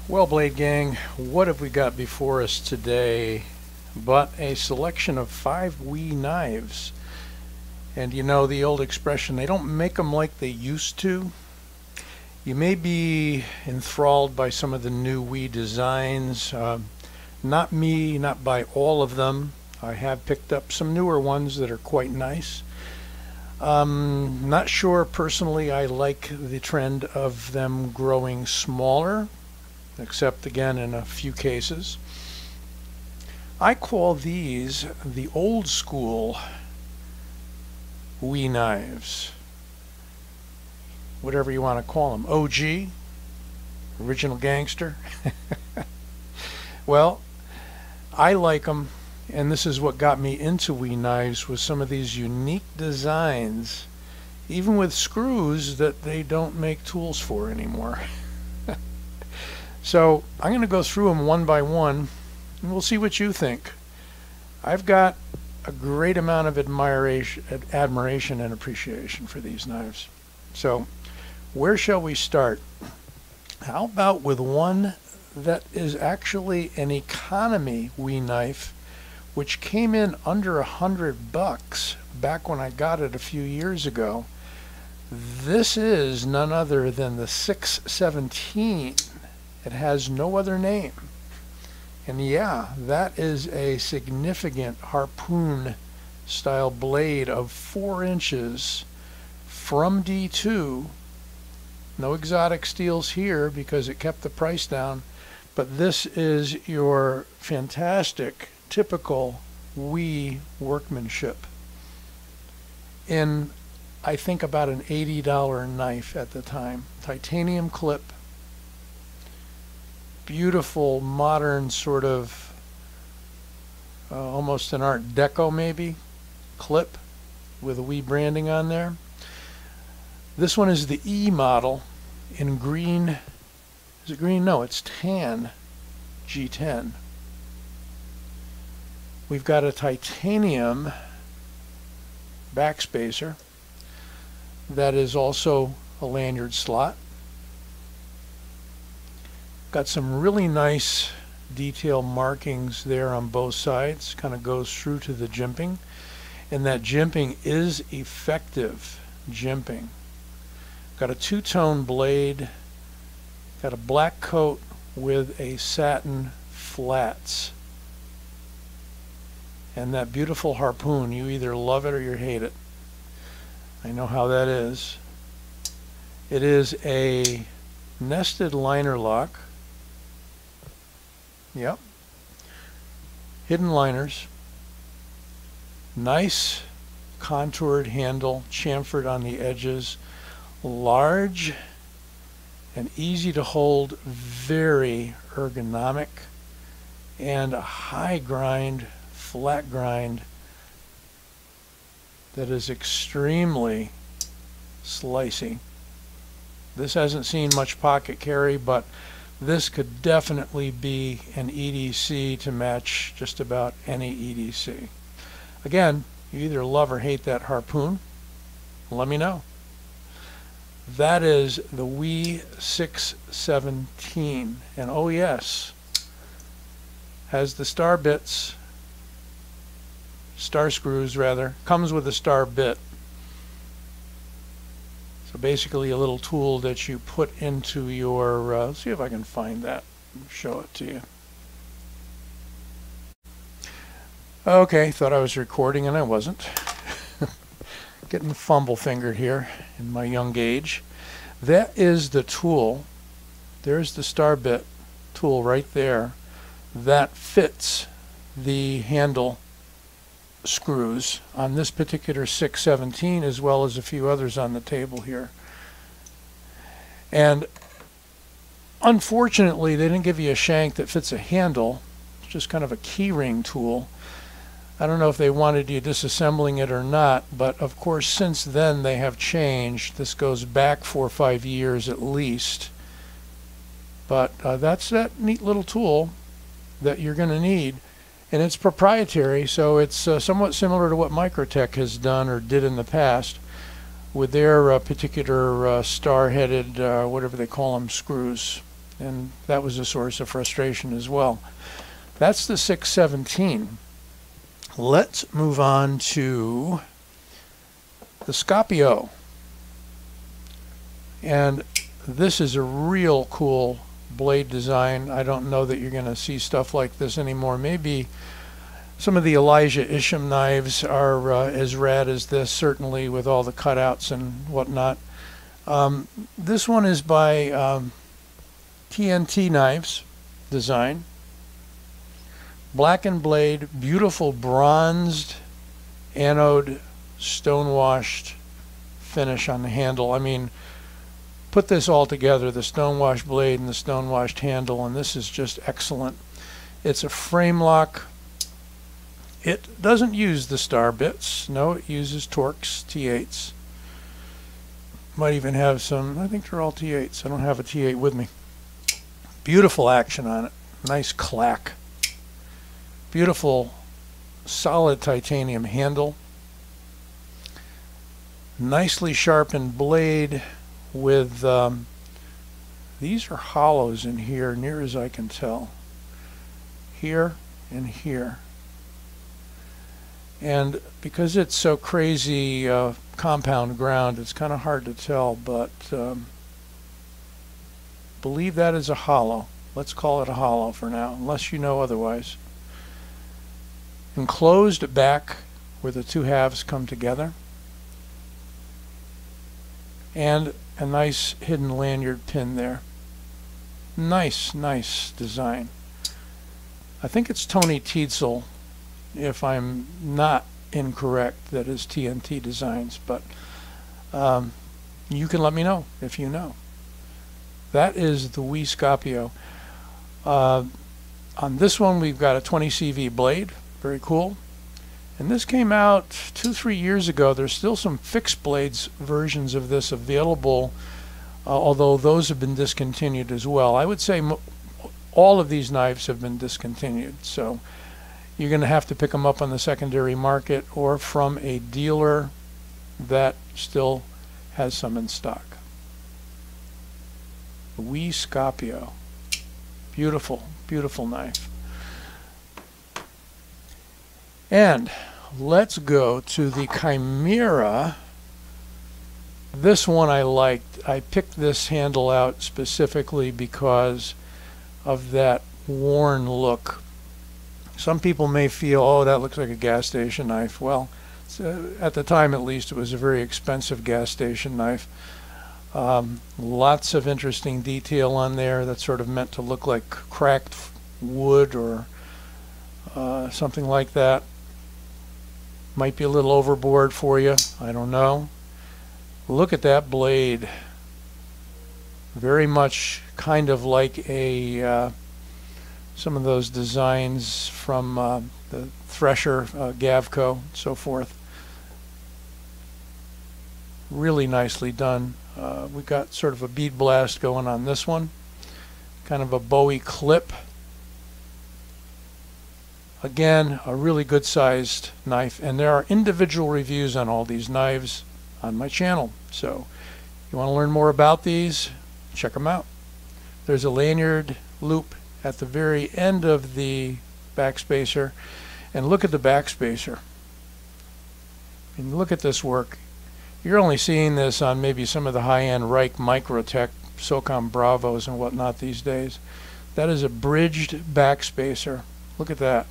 Well, Blade Gang, what have we got before us today but a selection of 5 wee knives? And you know the old expression, they don't make them like they used to. You may be enthralled by some of the new wee designs. Not me, not by all of them. I have picked up some newer ones that are quite nice. Not sure personally I like the trend of them growing smaller, except again in a few cases. I call these the old school wee knives. Whatever you want to call them. OG, original gangster. Well, I like them, and this is what got me into wee knives, was some of these unique designs, even with screws that they don't make tools for anymore. So I'm going to go through them one by one, and we'll see what you think. I've got a great amount of admiration and appreciation for these knives. So where shall we start? How about with one that is actually an economy wee knife, which came in under $100 back when I got it a few years ago. This is none other than the 617. It has no other name. And yeah, that is a significant harpoon style blade of 4 inches from D2. No exotic steels here because it kept the price down, but this is your fantastic typical wee workmanship in, I think, about an $80 knife at the time. Titanium clip, beautiful modern sort of almost an Art Deco maybe clip with a wee branding on there. This one is the E model in green. Is it green? No, it's tan G10. We've got a titanium backspacer that is also a lanyard slot. Got some really nice detail markings there on both sides, kind of goes through to the jimping, and that jimping is effective jimping. Got a 2-tone blade, got a black coat with a satin flats, and that beautiful harpoon. You either love it or you hate it. I know how that is. It is a nested liner lock. Yep. Hidden liners. Nice contoured handle, chamfered on the edges. Large and easy to hold, very ergonomic, and a high grind, flat grind that is extremely slicey. This hasn't seen much pocket carry, but this could definitely be an EDC to match just about any EDC. Again, you either love or hate that harpoon. Let me know. That is the wee 617, and oh yes, has the star bits, star screws rather, comes with a star bit. So basically a little tool that you put into your, let's see if I can find that and show it to you. Okay, thought I was recording and I wasn't. Getting fumble fingered here in my young age. That is the tool. There's the star bit tool right there. That fits the handle screws on this particular 617, as well as a few others on the table here. And unfortunately they didn't give you a shank that fits a handle. It's just kind of a key ring tool. I don't know if they wanted you disassembling it or not, but of course since then they have changed. This goes back 4 or 5 years at least. But that's that neat little tool that you're going to need. And it's proprietary, so it's somewhat similar to what Microtech has done or did in the past with their particular star-headed, whatever they call them, screws. and that was a source of frustration as well. That's the 617. Let's move on to the Scopio. And this is a real cool blade design. I don't know that you're going to see stuff like this anymore. Maybe some of the Elijah Isham knives are as rad as this, certainly with all the cutouts and whatnot. This one is by TNT Knives design. Blackened blade, beautiful bronzed anode stonewashed finish on the handle. I mean, put this all together, the stonewashed blade and the stonewashed handle, and this is just excellent. It's a frame lock. It doesn't use the star bits. No, it uses Torx T8s. Might even have some, I think they're all T8s. I don't have a T8 with me. Beautiful action on it. Nice clack. Beautiful solid titanium handle. Nicely sharpened blade with, these are hollows in here, near as I can tell. Here and here. And because it's so crazy compound ground, it's kind of hard to tell, but believe that is a hollow. Let's call it a hollow for now, unless you know otherwise. Enclosed back where the two halves come together. And a nice hidden lanyard pin there. Nice, nice design. I think it's Tony Tietzel, if I'm not incorrect, that is TNT Designs, but you can let me know if you know. That is the wee Scopio. On this one we've got a 20 CV blade, very cool. And this came out 2-3 years ago. There's still some fixed blades versions of this available, although those have been discontinued as well. I would say all of these knives have been discontinued, so you're going to have to pick them up on the secondary market or from a dealer that still has some in stock. The wee Scopio. Beautiful, beautiful knife. And let's go to the Chimera. This one I liked. I picked this handle out specifically because of that worn look. Some people may feel, oh, that looks like a gas station knife. Well, at the time at least, it was a very expensive gas station knife. Lots of interesting detail on there that's sort of meant to look like cracked wood or something like that. Might be a little overboard for you, I don't know. Look at that blade. Very much kind of like a some of those designs from the Thresher, Gavco, and so forth. Really nicely done. We got sort of a bead blast going on this one. Kind of a Bowie clip. Again, a really good sized knife, and there are individual reviews on all these knives on my channel. So you want to learn more about these, check them out. There's a lanyard loop at the very end of the backspacer, and look at the backspacer. And look at this work. You're only seeing this on maybe some of the high-end Reich Microtech SOCOM Bravos and whatnot these days. That is a bridged backspacer. Look at that.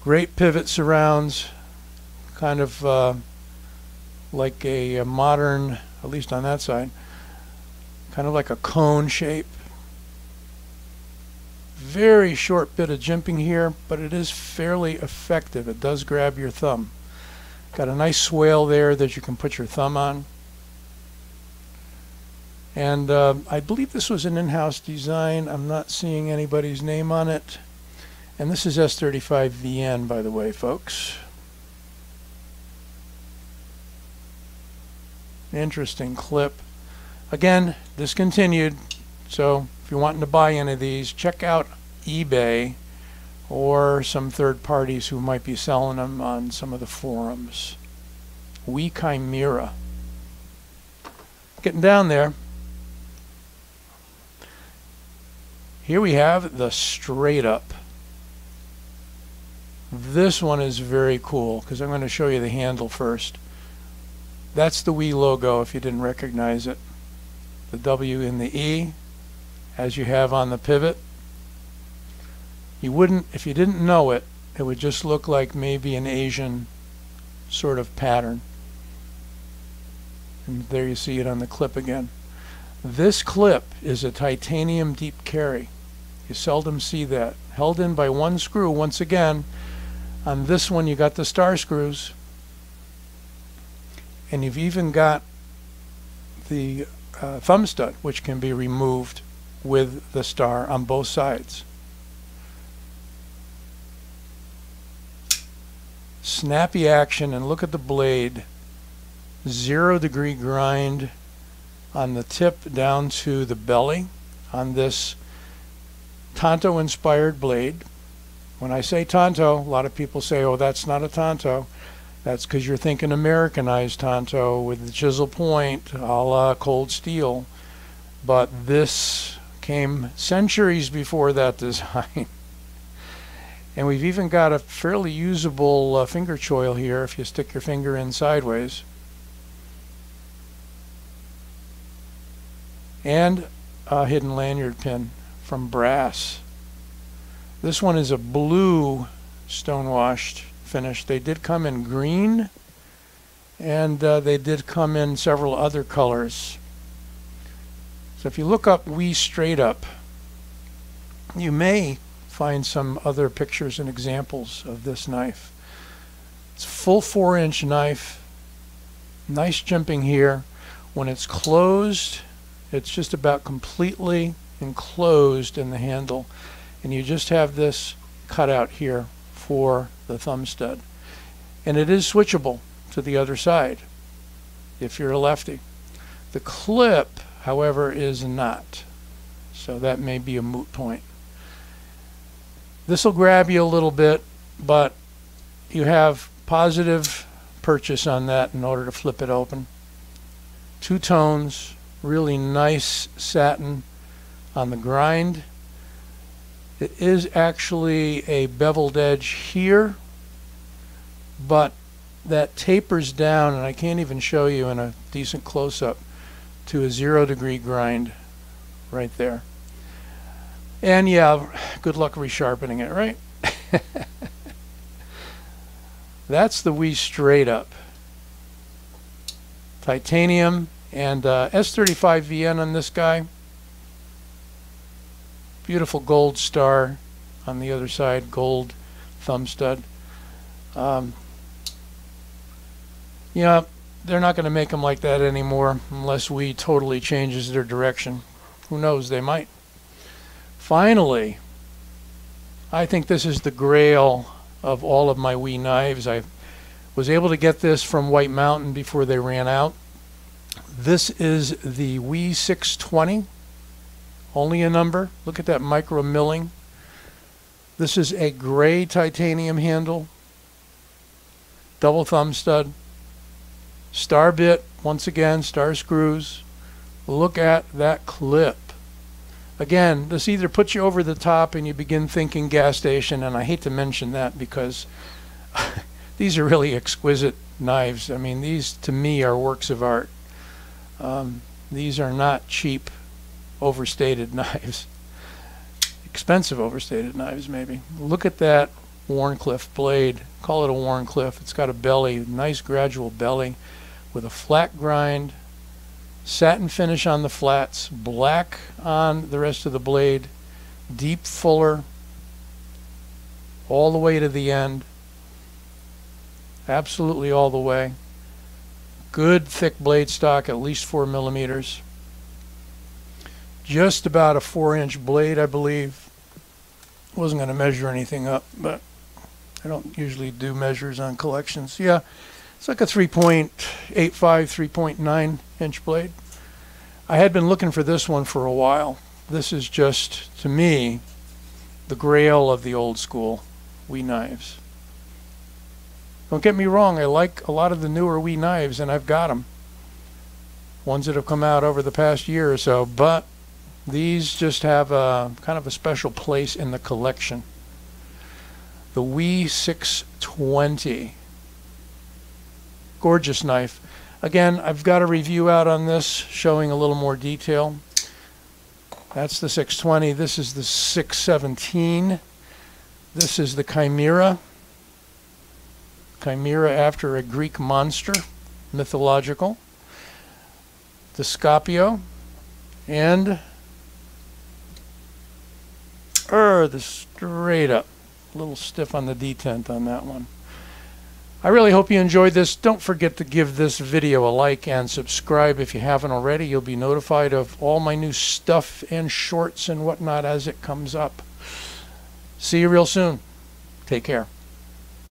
Great pivot surrounds, kind of like a modern, at least on that side, kind of like a cone shape. Very short bit of jimping here, but it is fairly effective. It does grab your thumb. Got a nice swale there that you can put your thumb on. And I believe this was an in-house design. I'm not seeing anybody's name on it. And this is S35VN, by the way, folks. Interesting clip. Again, discontinued. So if you're wanting to buy any of these, check out eBay or some third parties who might be selling them on some of the forums. Wee Chimera. getting down there. Here we have the straight up. This one is very cool because I'm going to show you the handle first. That's the Wii logo if you didn't recognize it. The W and the E as you have on the pivot. You wouldn't, if you didn't know it, it would just look like maybe an Asian sort of pattern. And there you see it on the clip again. This clip is a titanium deep carry. You seldom see that. Held in by one screw once again. On this one you got the star screws. And you've even got the thumb stud, which can be removed with the star on both sides. Snappy action, and look at the blade. 0-degree grind on the tip down to the belly on this Tonto inspired blade. When I say Tonto, a lot of people say, oh, that's not a Tonto. That's because you're thinking Americanized Tonto with the chisel point a la Cold Steel. But this came centuries before that design. And we've even got a fairly usable finger choil here if you stick your finger in sideways. And a hidden lanyard pin from brass. This one is a blue stonewashed finish. They did come in green, and they did come in several other colors. So if you look up Wii Straight Up, you may find some other pictures and examples of this knife. It's a full 4-inch knife. Nice jimping here. When it's closed, it's just about completely enclosed in the handle, and you just have this cut out here for the thumb stud. And it is switchable to the other side if you're a lefty. The clip, however, is not, so that may be a moot point. This will grab you a little bit, but you have positive purchase on that in order to flip it open. 2 tones, really nice satin on the grind. It is actually a beveled edge here, but that tapers down, and I can't even show you in a decent close-up, to a 0-degree grind right there. And yeah, good luck resharpening it, right? That's the Wii Straight Up. Titanium and S35 VN on this guy. Beautiful gold star on the other side, gold thumb stud. Yeah, they're not going to make them like that anymore unless Wii totally changes their direction. Who knows, they might. Finally, I think this is the grail of all of my Wii knives. I was able to get this from White Mountain before they ran out. This is the Wii 620, only a number. Look at that micro milling. This is a gray titanium handle, double thumb stud, star bit, once again, star screws. Look at that clip. Again, this either puts you over the top and you begin thinking gas station, and I hate to mention that because these are really exquisite knives. I mean, these to me are works of art. These are not cheap, overstated knives. Expensive, overstated knives, maybe. Look at that Wharncliffe blade. Call it a Wharncliffe. It's got a belly, nice gradual belly with a flat grind. Satin finish on the flats, black on the rest of the blade, deep fuller all the way to the end, absolutely all the way. Good thick blade stock, at least 4 millimeters. Just about a 4-inch blade, I believe. Wasn't going to measure anything up, but I don't usually do measures on collections. Yeah. It's like a 3.85, 3.9 inch blade. I had been looking for this one for a while. This is just, to me, the grail of the old school Wii knives. Don't get me wrong, I like a lot of the newer Wii knives, and I've got them. ones that have come out over the past year or so, but these just have a kind of a special place in the collection. The WE 620. Gorgeous knife. Again, I've got a review out on this showing a little more detail. That's the 620. This is the 617. This is the Chimera. Chimera after a Greek monster, mythological. The Scopio. And the straight up. A little stiff on the detent on that one. I really hope you enjoyed this. Don't forget to give this video a like and subscribe if you haven't already. You'll be notified of all my new stuff and shorts and whatnot as it comes up. See you real soon. Take care.